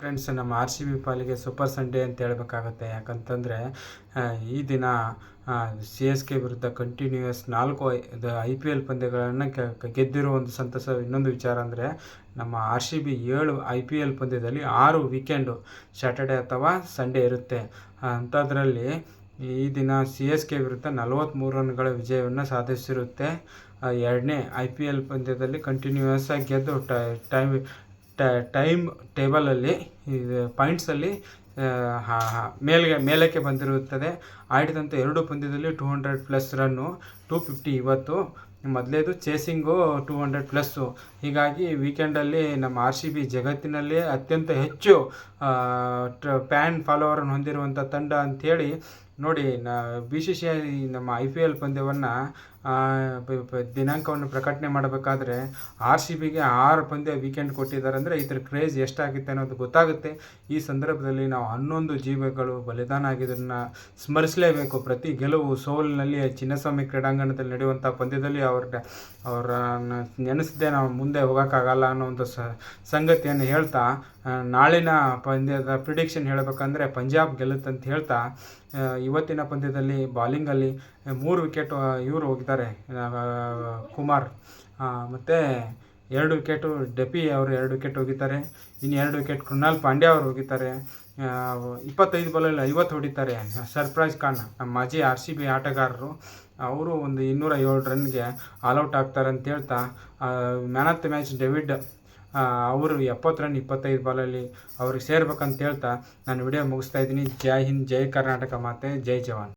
Friends, ನಮ್ಮ R C B ಪಾಲಿಗೆ super Sunday ಅಂತ ಹೇಳ್ಬೇಕಾಗತ್ತೆ. ಯಾಕಂತಂದರೆ ಈ ದಿನ ಸಿ ಎಸ್ ಕೆ ವಿರುದ್ಧ ಕಂಟಿನ್ಯೂಯಸ್ 4 ಐ ಪಿ ಎಲ್ ಪಂದ್ಯಗಳನ್ನು ಗೆದ್ದಿರೋ ಒಂದು ಸಂತಸ. ಇನ್ನೊಂದು ವಿಚಾರ ಅಂದರೆ ನಮ್ಮ R C B 7 I P L ಪಂದ್ಯದಲ್ಲಿ 6 ವೀಕೆಂಡು ಸ್ಯಾಟರ್ಡೆ ಅಥವಾ ಸಂಡೇ ಇರುತ್ತೆ. ಅಂಥದ್ರಲ್ಲಿ ಈ ದಿನ ಸಿ ಎಸ್ ಕೆ ವಿರುದ್ಧ 43 ರನ್ಗಳ ವಿಜಯವನ್ನು ಸಾಧಿಸಿರುತ್ತೆ. ಎರಡನೇ ಐ ಪಿ ಎಲ್ ಪಂದ್ಯದಲ್ಲಿ ಕಂಟಿನ್ಯೂಯಸ್ ಆಗಿ ಗೆದ್ದು ಟೈಮ್ ಟೇಬಲಲ್ಲಿ ಪಾಯಿಂಟ್ಸಲ್ಲಿ ಮೇಲಕ್ಕೆ ಬಂದಿರುತ್ತದೆ. ಆಡಿದಂಥ 2 ಪಂದ್ಯದಲ್ಲಿ 200+ ರನ್ನು, 250 ಇವತ್ತು. ಮೊದಲೇದು ಚೇಸಿಂಗು 200+. ಹೀಗಾಗಿ ವೀಕೆಂಡಲ್ಲಿ ನಮ್ಮ ಆರ್ ಸಿ ಬಿ ಜಗತ್ತಿನಲ್ಲೇ ಅತ್ಯಂತ ಹೆಚ್ಚು ಫ್ಯಾನ್ ಫಾಲೋವರನ್ನು ಹೊಂದಿರುವಂಥ ತಂಡ ಅಂಥೇಳಿ ನೋಡಿ. ಬಿ ಸಿ ಸಿ ಐ ನಮ್ಮ ಐ ಪಿ ಎಲ್ ಪಂದ್ಯವನ್ನು ದಿನಾಂಕವನ್ನು ಪ್ರಕಟಣೆ ಮಾಡಬೇಕಾದ್ರೆ ಆರ್ ಸಿ ಬಿಗೆ 6 ಪಂದ್ಯ ವೀಕೆಂಡ್ ಕೊಟ್ಟಿದ್ದಾರೆ. ಅಂದರೆ ಇದರ ಕ್ರೇಜ್ ಎಷ್ಟಾಗುತ್ತೆ ಅನ್ನೋದು ಗೊತ್ತಾಗುತ್ತೆ. ಈ ಸಂದರ್ಭದಲ್ಲಿ ನಾವು 11 ಜೀವಗಳು ಬಲಿದಾನ ಆಗಿದ್ದನ್ನು ಸ್ಮರಿಸಲೇಬೇಕು. ಪ್ರತಿ ಗೆಲುವು ಸೋಲಿನಲ್ಲಿ ಚಿನ್ನಸ್ವಾಮಿ ಕ್ರೀಡಾಂಗಣದಲ್ಲಿ ನಡೆಯುವಂಥ ಪಂದ್ಯದಲ್ಲಿ ಅವರನ್ನು ನೆನೆಸದೆ ನಾವು ಮುಂದೆ ಹೋಗೋಕ್ಕಾಗಲ್ಲ ಅನ್ನೋ ಒಂದು ಸಂಗತಿಯನ್ನು ಹೇಳ್ತಾ, ನಾಳಿನ ಪಂದ್ಯದ ಪ್ರಿಡಿಕ್ಷನ್ ಹೇಳಬೇಕಂದ್ರೆ ಪಂಜಾಬ್ ಗೆಲ್ಲುತ್ತಂತ ಹೇಳ್ತಾ, ಇವತ್ತಿನ ಪಂದ್ಯದಲ್ಲಿ ಬಾಲಿಂಗಲ್ಲಿ 3 ವಿಕೆಟ್ ಇವರು ಹೋಗಿದ್ದಾರೆ, ಕುಮಾರ್, ಮತ್ತು 2 ವಿಕೆಟು ಡೆಪಿ ಅವರು 2 ವಿಕೆಟ್ ಹೋಗಿದ್ದಾರೆ. ಇನ್ನು 2 ವಿಕೆಟ್ ಕೃಣಾಲ್ ಪಾಂಡ್ಯ ಅವರು ಹೋಗಿದ್ದಾರೆ. 25 ಬಾಲಲ್ಲಿ 50 ಹೊಡಿತಾರೆ. ಸರ್ಫ್ರಾಜ್ ಖಾನ್, ನಮ್ಮ ಮಾಜಿ ಆರ್ ಸಿ ಬಿ ಆಟಗಾರರು, ಅವರು ಒಂದು 207 ರನ್ಗೆ ಆಲ್ಔಟ್ ಆಗ್ತಾರೆ ಅಂತ ಹೇಳ್ತಾ, man of the match David ಅವರು 70 ರನ್ 25 ಬಾಲಲ್ಲಿ ಅವ್ರಿಗೆ ಸೇರ್ಬೇಕಂತ ಹೇಳ್ತಾ ನಾನು ವಿಡಿಯೋ ಮುಗಿಸ್ತಾ ಇದ್ದೀನಿ. ಜೈ ಹಿಂದ್, ಜೈ ಕರ್ನಾಟಕ ಮಾತೆ, ಜೈ ಜವಾನ್.